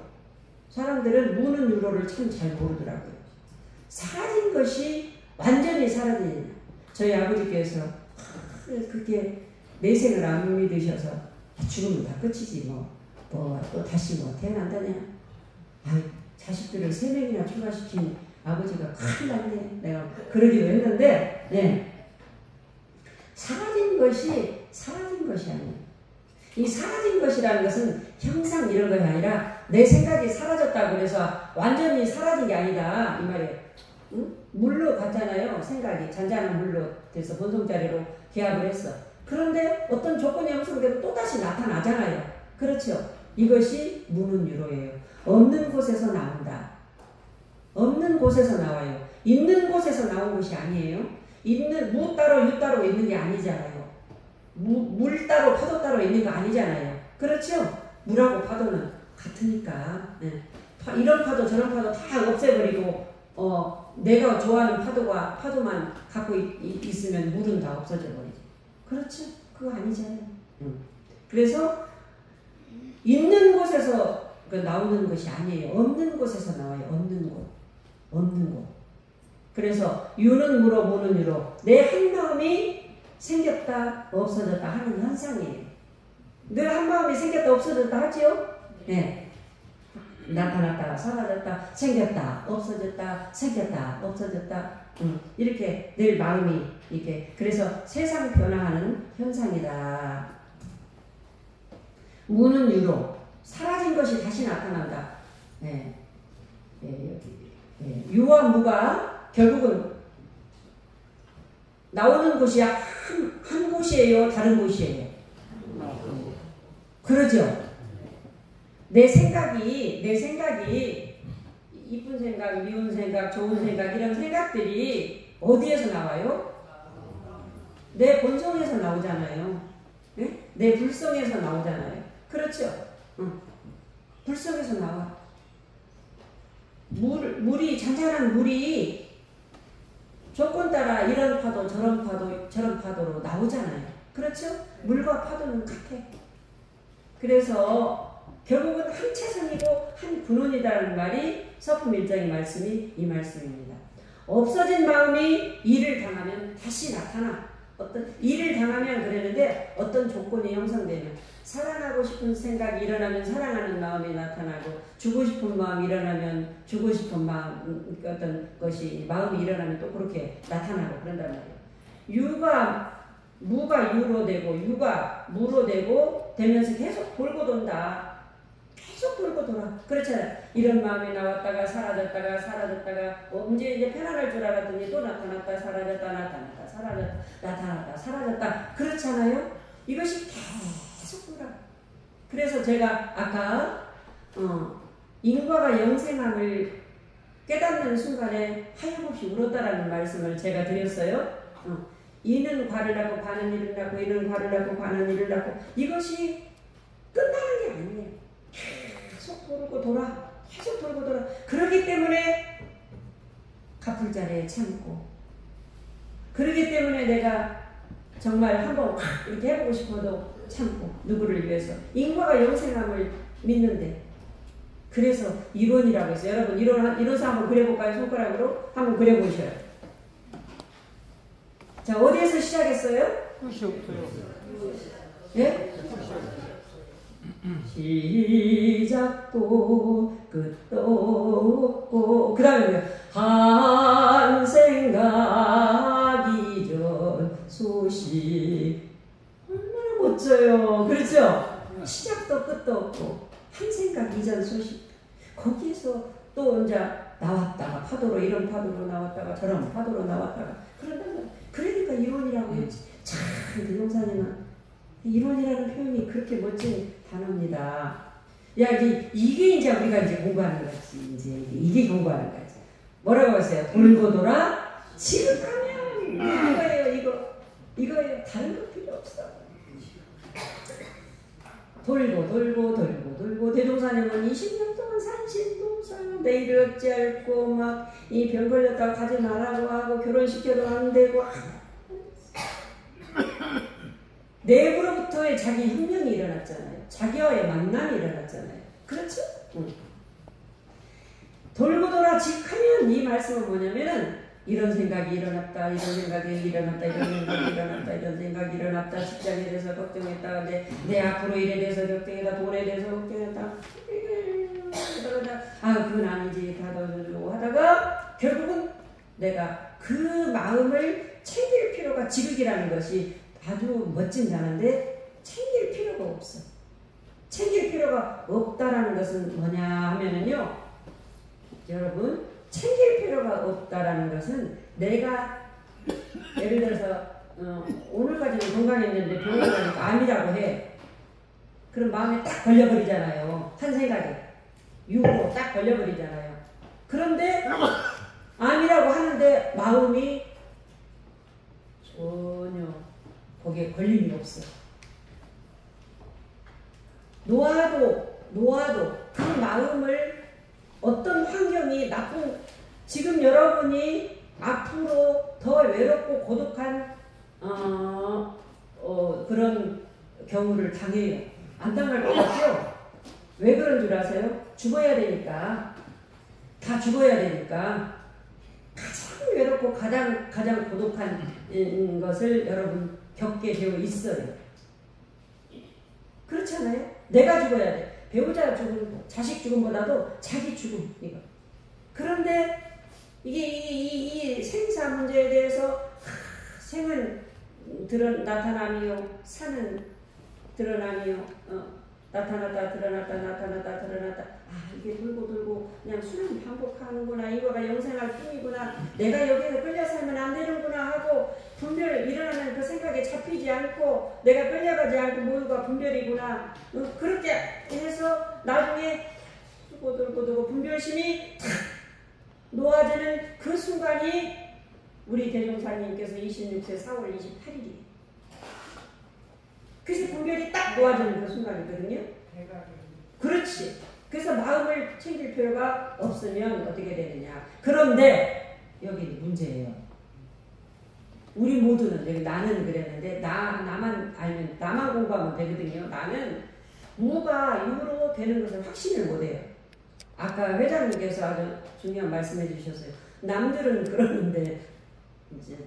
사람들은 무는 유로를 참 잘 모르더라고요. 사라진 것이 완전히 사라지냐. 저희 아버지께서, 그렇게 내생을 안 믿으셔서, 죽으면 다 끝이지 또 다시 태어난다냐. 자식들을 3명이나 출가시킨 아버지가 큰일 났네. 내가 그러기도 했는데 사라진 것이 아니에요. 이 사라진 것이라는 것은 형상 이런 것이 아니라 내 생각이 사라졌다고 그래서 완전히 사라진 게 아니다 이 말이에요. 응? 물로 갔잖아요. 생각이 잔잔한 물로 돼서 본성자리로 기합을 했어. 그런데 어떤 조건이 형성되면 또다시 나타나잖아요. 그렇죠? 이것이 무는유로예요. 없는 곳에서 나온다. 없는 곳에서 나와요. 있는 곳에서 나온 것이 아니에요. 있는 무 따로 유 따로 있는 게 아니잖아요. 물 따로 파도 따로 있는 거 아니잖아요. 그렇죠? 물하고 파도는 같으니까. 네. 이런 파도 저런 파도 다 없애버리고 내가 좋아하는 파도만 갖고 있으면 물은 다 없어져 버리죠. 그렇죠? 그거 아니잖아요. 그래서 있는 곳에서 나오는 것이 아니에요. 없는 곳에서 나와요. 없는 곳. 그래서 유는 무로 무는 유로 내 한마음이 생겼다 없어졌다 하는 현상이에요. 늘 한마음이 생겼다 없어졌다 하지요? 네. 나타났다 사라졌다 생겼다 없어졌다 생겼다 없어졌다 이렇게 늘 마음이 이렇게 그래서 세상 변화하는 현상이다. 무는 유로 사라진 것이 다시 나타난다. 네. 유와 무가 결국은 나오는 곳이 한 곳이에요? 다른 곳이에요? 그러죠? 내 생각이 이쁜 생각, 미운 생각, 좋은 생각 이런 생각들이 어디에서 나와요? 내 본성에서 나오잖아요. 네? 내 불성에서 나오잖아요. 그렇죠? 불성에서 나와. 잔잔한 물이 조건 따라 이런 파도 저런 파도로 나오잖아요. 그렇죠? 물과 파도는 같아. 그래서 결국은 한 차선이고 한 근원이라는 말이 서품 1장의 말씀이 이 말씀입니다. 없어진 마음이 일을 당하면 다시 나타나. 어떤 일을 당하면 그랬는데 어떤 조건이 형성되면 사랑하고 싶은 생각이 일어나면 사랑하는 마음이 나타나고 주고 싶은 마음이 일어나면 주고 싶은 마음 어떤 것이 마음이 일어나면 또 그렇게 나타나고 그런단 말이에요. 무가 유로 되고 유가 무로 되고 되면서 계속 돌고 돈다. 계속 돌고 돌아. 그렇잖아요. 이런 마음이 나왔다가 사라졌다가 언제 이제 편안할 줄 알았더니 또 나타났다 나타났다 사라졌다. 그렇잖아요. 이것이 계속 돌아. 그래서 제가 아까 인과가 영생함을 깨닫는 순간에 하염없이 울었다라는 말씀을 제가 드렸어요. 이는 과를 낳고 과는 이를 낳고 이는 과를 낳고 과는 이를 낳고 이것이 끝나는 게 아니에요. 계속 돌고 돌아. 그러기 때문에 갚을 자리에 참고 그러기 때문에 내가 정말 한번 이렇게 해보고 싶어도 참고 누구를 위해서 인과가 영생함을 믿는데 그래서 이론이라고 했어요. 여러분 이론서 한번 그려볼까요? 손가락으로 한번 그려보셔요. 자 어디에서 시작했어요? 끝이 없어요. 예? 시작도 끝도 없고 그 다음에 한 생각 이전 소식 얼마나 멋져요. 그렇죠? 시작도 끝도 없고 한 생각 이전 소식 거기에서 또 이제 나왔다가 파도로 이런 파도로 나왔다가 저런 파도로 나왔다가 그러니까 이론이라고 했지. 참 대종사님은 이론이라는 표현이 그렇게 멋진 단어입니다. 이게 이제 우리가 이제 공부하는 거지. 이게 공부하는 거지. 뭐라고 했어요? 돌고 돌아 지극하면 이거예요. 다른 거 필요 없어. 돌고 대종사님은 20년 동안 산신동산 내일을 어찌 앓고 막 이 병 걸렸다고 가지 말라고 하고 결혼시켜도 안 되고 내부로부터의 자기 혁명이 일어났잖아요. 자기와의 만남이 일어났잖아요. 그렇죠? 돌고 돌아 직하면 이 말씀은 뭐냐면은 이런 생각이 일어났다, 이런 생각이 일어났다, 직장에 대해서 걱정했다, 내 앞으로 일에 대해서 걱정했다, 돈에 대해서 걱정했다, 그건 아니지, 다더주고 하다가 결국은 내가 그 마음을 챙길 필요가 지극이라는 것이 아주 멋진 자는데 챙길 필요가 없어. 챙길 필요가 없다라는 것은 뭐냐 하면은요, 여러분, 챙길 필요가 없다라는 것은 내가 예를 들어서 오늘까지는 건강했는데 병원 가니까 암이라고 해. 그럼 마음에 딱 걸려버리잖아요. 한 생각에 육으로 딱 걸려버리잖아요. 그런데 암이라고 하는데 마음이 전혀 거기에 걸림이 없어. 놓아도 그 마음을 어떤 환경이 나쁜, 지금 여러분이 앞으로 더 외롭고 고독한 그런 경우를 당해요. 안 당할 것 같죠? 왜 그런 줄 아세요? 죽어야 되니까. 다 죽어야 되니까. 가장 외롭고 가장 고독한 것을 여러분 겪게 되어 있어요. 그렇잖아요? 내가 죽어야 돼. 배우자 죽음, 자식 죽음보다도 자기 죽음, 이거. 그런데 이게 이 생사 문제에 대해서 생은 나타남이요, 사는 드러남이요, 나타났다 드러났다. 아, 이게 돌고 그냥 수능 반복하는구나. 이거가 영생할 뿐이구나. 내가 여기서 끌려 살면 안 되는구나 하고 분별 일어나는 그 생각에 잡히지 않고 내가 끌려가지 않고 모유가 분별이구나. 그렇게 해서 나중에 돌고 분별심이 탁 놓아지는 그 순간이 우리 대종사님께서 26세 4월 28일이에요. 그래서 분별이 딱 놓아지는 그 순간이거든요. 그렇지. 그래서 마음을 챙길 필요가 없으면 어떻게 되느냐. 그런데 여기 문제예요. 우리 모두는, 나는 그랬는데 나만 알면, 나만 공부하면 되거든요. 나는 무가 유로 되는 것을 확신을 못해요. 아까 회장님께서 아주 중요한 말씀해 주셨어요. 남들은 그러는데 이제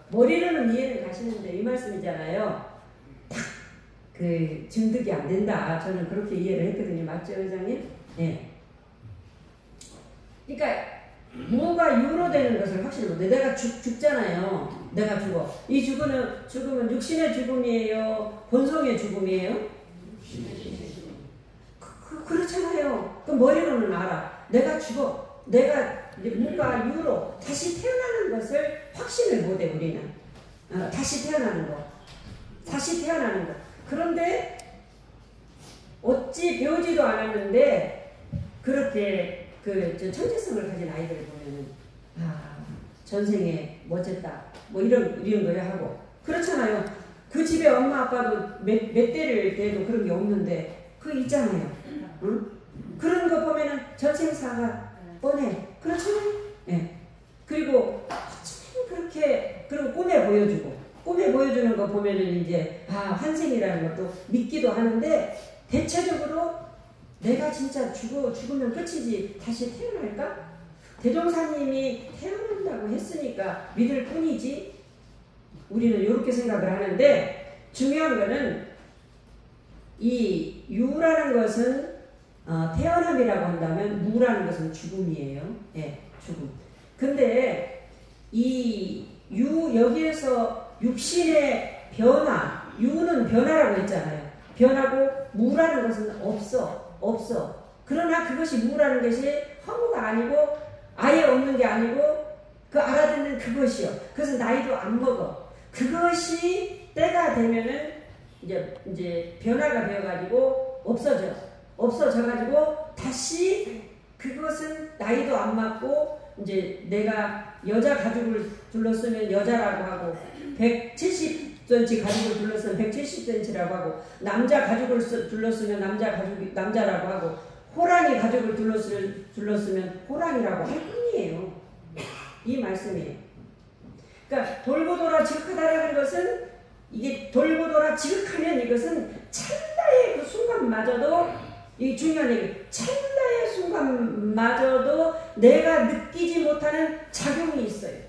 머리로는 이해는 가시는데 이 말씀이잖아요. 그 증득이 안 된다. 저는 그렇게 이해를 했거든요. 맞죠, 회장님? 네. 그러니까 무가 유로 되는 것을 확실히 못해. 내가 죽잖아요. 내가 죽어. 이 죽음은 육신의 죽음이에요? 본성의 죽음이에요? 그렇잖아요. 그 머리로는 알아. 내가 죽어. 내가 무가 유로 다시 태어나는 것을 확신을 못해, 우리는. 다시 태어나는 거. 그런데 어찌 배우지도 않았는데 그렇게 천재성을 가진 아이들을 보면은 전생에 멋졌다 뭐 이런 거 하고 그렇잖아요. 그 집에 엄마 아빠도 몇 대를 대도 그런 게 없는데 그거 있잖아요. 응? 그런 거 보면은 전생사가 뻔해. 그렇잖아요. 네. 그리고 그렇게 그리고 꿈에 보여주는 거 보면은 이제 환생이라는 것도 믿기도 하는데 대체적으로 내가 진짜 죽으면 끝이지 다시 태어날까? 대종사님이 태어난다고 했으니까 믿을 뿐이지 우리는 이렇게 생각을 하는데 중요한 거는 이 유라는 것은 태어남이라고 한다면 무라는 것은 죽음이에요. 예, 죽음. 근데 이 여기에서 육신의 변화, 유는 변화라고 했잖아요. 변하고 무라는 것은 없어. 그러나 그것이 무라는 것이 허무가 아니고 아예 없는 게 아니고 그 알아듣는 그것이요. 그래서 나이도 안 먹어. 그것이 때가 되면은 이제 변화가 되어가지고 없어져가지고 다시 그것은 나이도 안 맞고 이제 내가 여자 가죽을 둘러쓰면 여자라고 하고 170cm 가죽을 둘러쓰면 170cm라고 하고 남자 가죽을 둘러쓰면 남자라고 하고 호랑이 가죽을 둘러쓰면 호랑이라고 할 뿐이에요. 이 말씀이에요. 그러니까 돌고 돌아 지극하다라는 것은 이게 돌고 돌아 지극하면 이것은 찰나의 그 순간마저도 이 중요한 얘기 찰나의 순간마저도 내가 느끼지 못하는 작용이 있어요.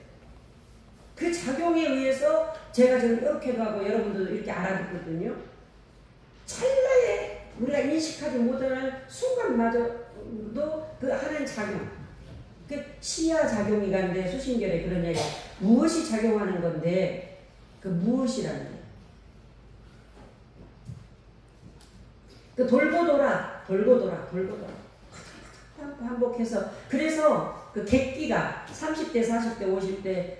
그 작용에 의해서 제가 지금 이렇게도 하고 여러분들도 이렇게 알아듣거든요. 찰나에 우리가 인식하지 못하는 순간마저도 그 하는 작용. 그 시야 작용이 간데 수신결에 그런 얘기 무엇이 작용하는 건데 그 무엇이라는 거예요. 그 돌고 돌아 반복해서 그래서 그 객기가 30대, 40대, 50대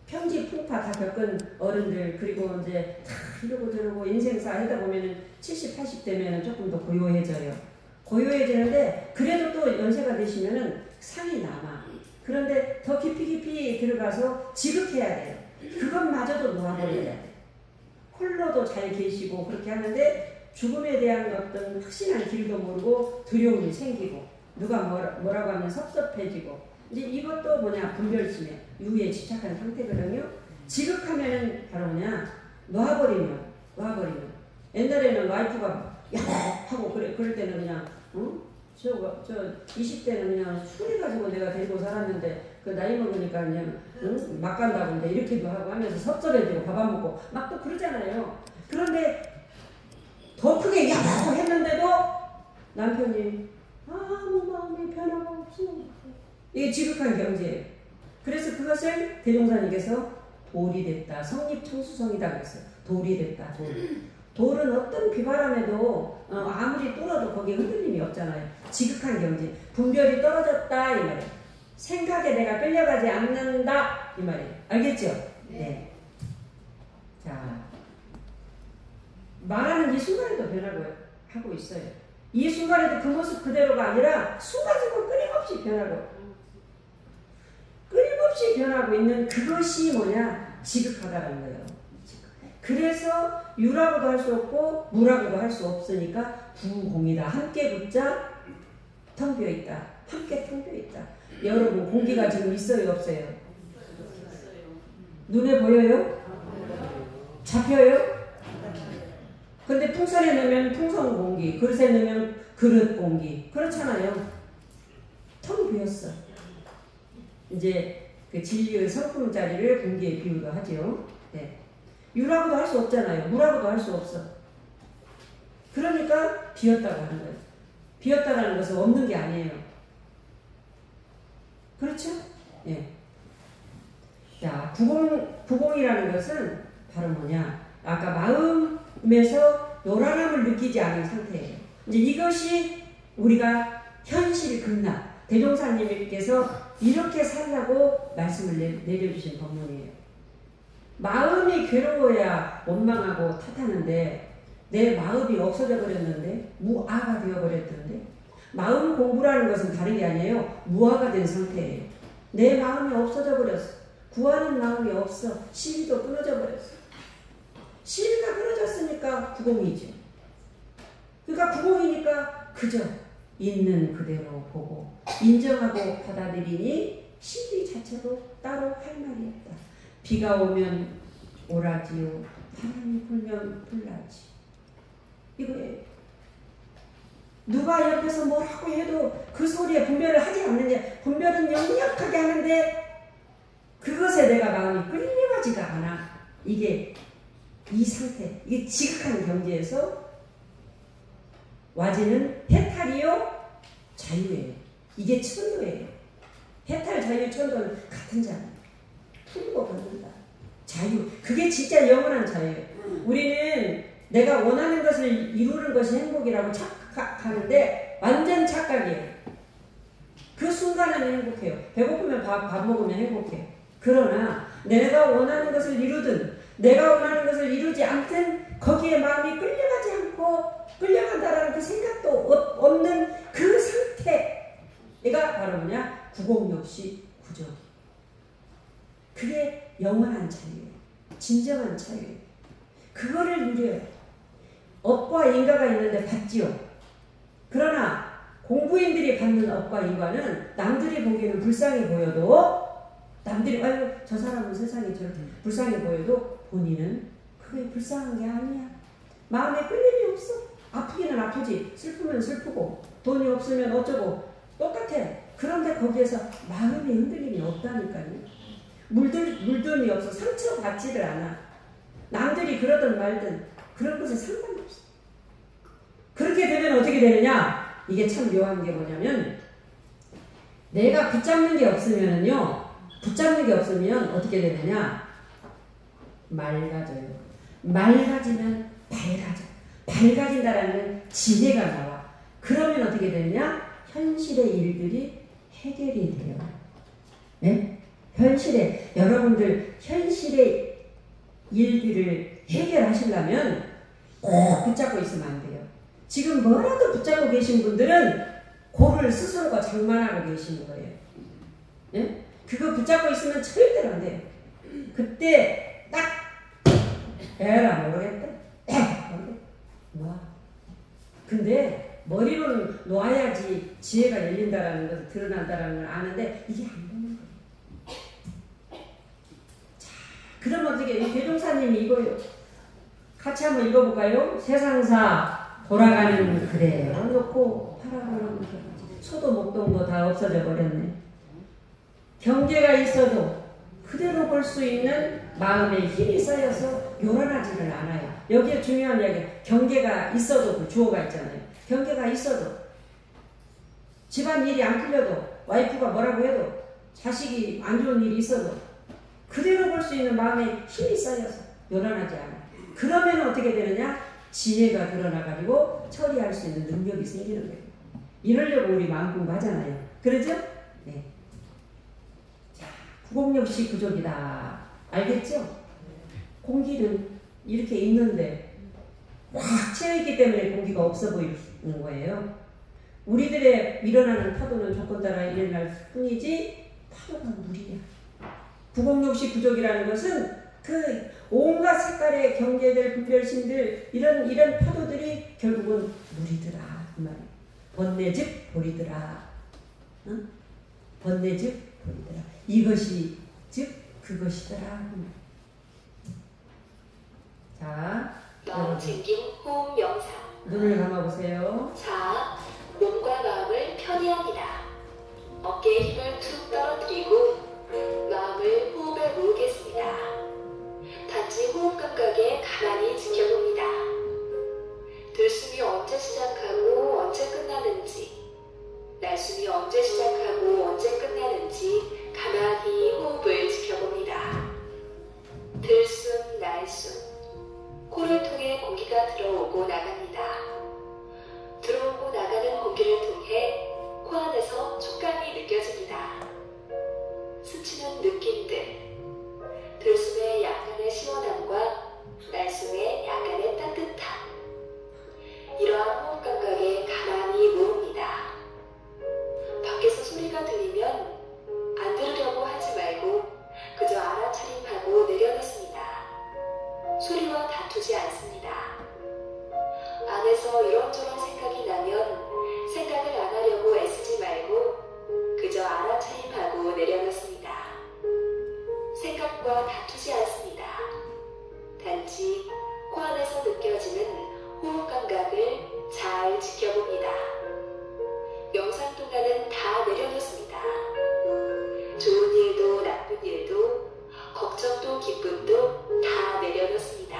평지 풍파 다 겪은 어른들 그리고 이제 다 이러고 저러고 인생사 하다 보면은 70, 80대면은 조금 더 고요해져요. 고요해지는데 그래도 또 연세가 되시면은 상이 남아. 그런데 더 깊이 들어가서 지극해야 돼요. 그것마저도 놓아버려야 돼. 홀로도 잘 계시고 그렇게 하는데 죽음에 대한 어떤 확신한 길도 모르고 두려움이 생기고 누가 뭐라고 하면 섭섭해지고 이제 이것도 뭐냐 분별심에 유에 집착한 상태거든요. 지극하면은 바로 뭐냐 놔버리면 옛날에는 와이프가 야 하고 그럴 때는 그냥 저 20대는 그냥 술해가지고 내가 데리고 살았는데 그 나이 먹으니까 그냥 막 간다고 근데 이렇게도 하고 하면서 섭섭해지고 밥 안 먹고 막 또 그러잖아요. 그런데 더 크게 야호 했는데도 남편이 아무 마음의 변화가 없어. 이게 지극한 경지예요. 그래서 그것을 대종사님께서 돌이 됐다. 성립청수성이다 그랬어요. 돌이 됐다. 돌은 어떤 비바람에도 아무리 뚫어도 거기에 흔들림이 없잖아요. 지극한 경지. 분별이 떨어졌다 이 말이에요. 생각에 내가 끌려가지 않는다 이 말이에요. 알겠죠? 네. 자, 말하는 이 순간에도 변하고 하고 있어요. 이 순간에도 그 모습 그대로가 아니라 순간적으로 끊임없이 변하고 있는 그것이 뭐냐? 지극하다라는 거예요. 그래서 유라고도 할 수 없고 무라고도 할 수 없으니까 부공이다. 함께 붙자 텅 비어 있다. 함께 텅 비어 있다. 여러분 공기가 지금 있어요 없어요? 눈에 보여요? 잡혀요? 근데 풍선에 넣으면 풍선 공기, 그릇에 넣으면 그릇 공기. 그렇잖아요. 텅 비었어. 이제 그 진리의 성품자리를 공기에 비유도 하죠. 네. 유라고도 할 수 없잖아요. 무라고도 할 수 없어. 그러니까 비었다고 하는 거예요. 비었다라는 것은 없는 게 아니에요. 그렇죠? 예. 자, 부공이라는 것은 바로 뭐냐? 아까 마음에서 요란함을 느끼지 않은 상태예요. 이제 이것이 우리가 현실 극락 대종사님께서 이렇게 살라고 말씀을 내려주신 법문이에요. 마음이 괴로워야 원망하고 탓하는데 내 마음이 없어져 버렸는데 무아가 되어버렸던데 마음 공부라는 것은 다른 게 아니에요. 무아가 된 상태예요. 내 마음이 없어져 버렸어. 구하는 마음이 없어. 시비도 끊어져 버렸어. 시비가 끊어졌으니까 구공이죠. 그러니까 구공이니까 그저 있는 그대로 보고 인정하고 받아들이니 시비 자체도 따로 할 말이 없다. 비가 오면 오라지요. 바람이 불면 불나지. 이거예요. 누가 옆에서 뭐라고 해도 그 소리에 분별을 하지 않느냐. 분별은 역력하게 하는데 그것에 내가 마음이 끌려가지가 않아. 이게 이 상태, 이게 지극한 경지에서 와지는 해탈이요 자유예요. 이게 천도예요. 해탈, 자유, 천도는 같은 자예요. 풀고 받는다. 자유. 그게 진짜 영원한 자유예요. 우리는 내가 원하는 것을 이루는 것이 행복이라고 착각하는데 완전 착각이에요. 그 순간에는 행복해요. 배고프면 밥 먹으면 행복해요. 그러나 내가 원하는 것을 이루든 내가 원하는 것을 이루지 않든 거기에 마음이 끌려가지 않고 끌려간다라는 그 생각도 없는 그 상태가 바로 뭐냐? 구공역시 구적. 그게 영원한 자유예요. 진정한 자유예요. 그거를 누려요. 업과 인과가 있는데 받지요. 그러나 공부인들이 받는 업과 인과는 남들이 보기에는 불쌍히 보여도 남들이 아유 저 사람은 세상에 저렇게 불쌍히 보여도 본인은 그게 불쌍한 게 아니야. 마음에 끌림이 없어. 아프기는 아프지. 슬프면 슬프고 돈이 없으면 어쩌고 똑같아. 그런데 거기에서 마음의 흔들림이 없다니까요. 물들이 없어. 상처받지를 않아. 남들이 그러든 말든 그런 것에 상관이 없어. 그렇게 되면 어떻게 되느냐? 이게 참 묘한 게 뭐냐면 내가 붙잡는 게 없으면요. 붙잡는 게 없으면 어떻게 되느냐? 맑아져요. 맑아지면 밝아져. 밝아진다라는 지혜가 나와. 그러면 어떻게 되느냐? 현실의 일들이 해결이 돼요. 네? 현실에, 여러분들 현실의 일들을 해결하시려면 꼭 붙잡고 있으면 안 돼요. 지금 뭐라도 붙잡고 계신 분들은 고를 스스로가 장만하고 계시는 거예요. 네? 그거 붙잡고 있으면 절대로 안 돼요. 그때 딱 에라 모르겠다. 와. 근데 머리로는 놓아야지 지혜가 열린다라는 것을 드러난다라는 걸 아는데 이게 안 되는 거예요. 자, 그럼 어떻게 이 대종사님이 이거요. 같이 한번 읽어볼까요? 세상사 돌아가는 그대로 놓고 바라보는 소도 목동도 다 없어져 버렸네. 경계가 있어도 그대로 볼 수 있는 마음의 힘이 쌓여서 요란하지를 않아요. 여기에 중요한 이야기, 경계가 있어도 그 주어가 있잖아요. 경계가 있어도 집안 일이 안 풀려도 와이프가 뭐라고 해도 자식이 안 좋은 일이 있어도 그대로 볼 수 있는 마음의 힘이 쌓여서 요란하지 않아요. 그러면 어떻게 되느냐? 지혜가 드러나가지고 처리할 수 있는 능력이 생기는 거예요. 이러려고 우리 마음 공부하잖아요. 그러죠? 네. 자, 906시 부족이다. 알겠죠? 공기는 이렇게 있는데 꽉 채워있기 때문에 공기가 없어 보이는 거예요. 우리들의 일어나는 파도는 조건 따라 일어날 뿐이지 파도가 물이야. 906시 부족이라는 것은 그 온갖 색깔의 경계들, 분별심들 이런 파도들이 결국은 물이더라 그 말이에요. 번뇌즉 보리더라. 응? 번뇌즉 보리더라. 이것이 즉 그것이더라. 마음 자, 챙김 호흡 명상. 눈을 감아보세요. 자, 몸과 마음을 편히 합니다. 어깨에 힘을 툭 떨어뜨리고 마음을 호흡에 모으겠습니다. 단지 호흡 감각에 가만히 지켜봅니다. 들숨이 언제 시작하고 언제 끝나는지, 날숨이 언제 시작하고 언제 끝나는지 가만히 호흡을 지켜봅니다. 들숨, 날숨. 코를 통해 공기가 들어오고 나갑니다. 들어오고 나가는 공기를 통해 코 안에서 촉감이 느껴집니다. 스치는 느낌들, 들숨의 약간의 시원함과 날숨의 약간의 따뜻함, 이러한 호흡 감각에 가만히 모읍니다. 밖에서 소리가 들리면 안 들으려고 하지 말고 그저 알아차림하고 내려놓습니다. 소리와 다투지 않습니다. 안에서 이런저런 생각이 나면 생각을 안 하려고 애쓰지 말고 그저 알아차림하고 내려놓습니다. 생각과 다투지 않습니다. 단지 코 안에서 느껴지는 호흡 감각을 잘 지켜봅니다. 명상 동안은 다 내려놓습니다. 좋은 일도 나쁜 일도 걱정도 기쁨도 다 내려놓습니다.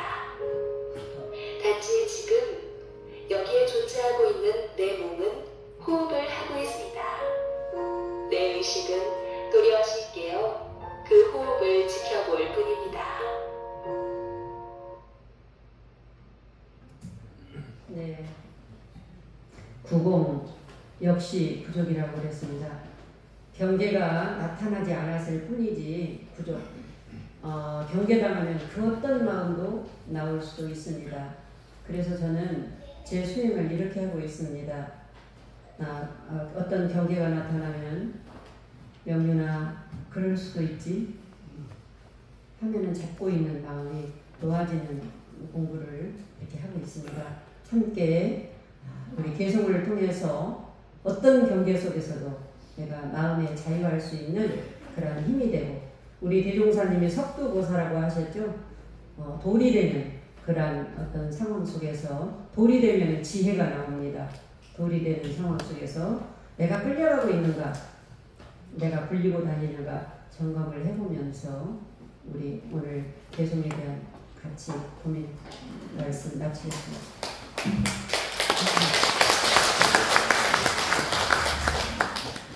단지 지금 여기에 존재하고 있는 내 몸은 호흡을 하고 있습니다. 내 의식은 또렷이 깨어 그 호흡을 지켜볼 뿐입니다. 네. 90 역시 부족이라고 그랬습니다. 경계가 나타나지 않았을 뿐이지 부족. 경계당하면 그 어떤 마음도 나올 수도 있습니다. 그래서 저는 제 수행을 이렇게 하고 있습니다. 어떤 경계가 나타나면 명륜아 그럴 수도 있지 하면은 잡고 있는 마음이 놓아지는 공부를 이렇게 하고 있습니다. 함께 우리 개성을 통해서 어떤 경계 속에서도 내가 마음에 자유할 수 있는 그런 힘이 되고, 우리 대종사님이 석두보사라고 하셨죠. 돌이 되는 그러한 어떤 상황 속에서 돌이 되면 지혜가 나옵니다. 돌이 되는 상황 속에서 내가 끌려가고 있는가, 내가 굴리고 다니는가 점검을 해보면서 우리 오늘 개성에 대한 같이 고민 말씀 마치겠습니다.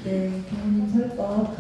네, 부모님 설법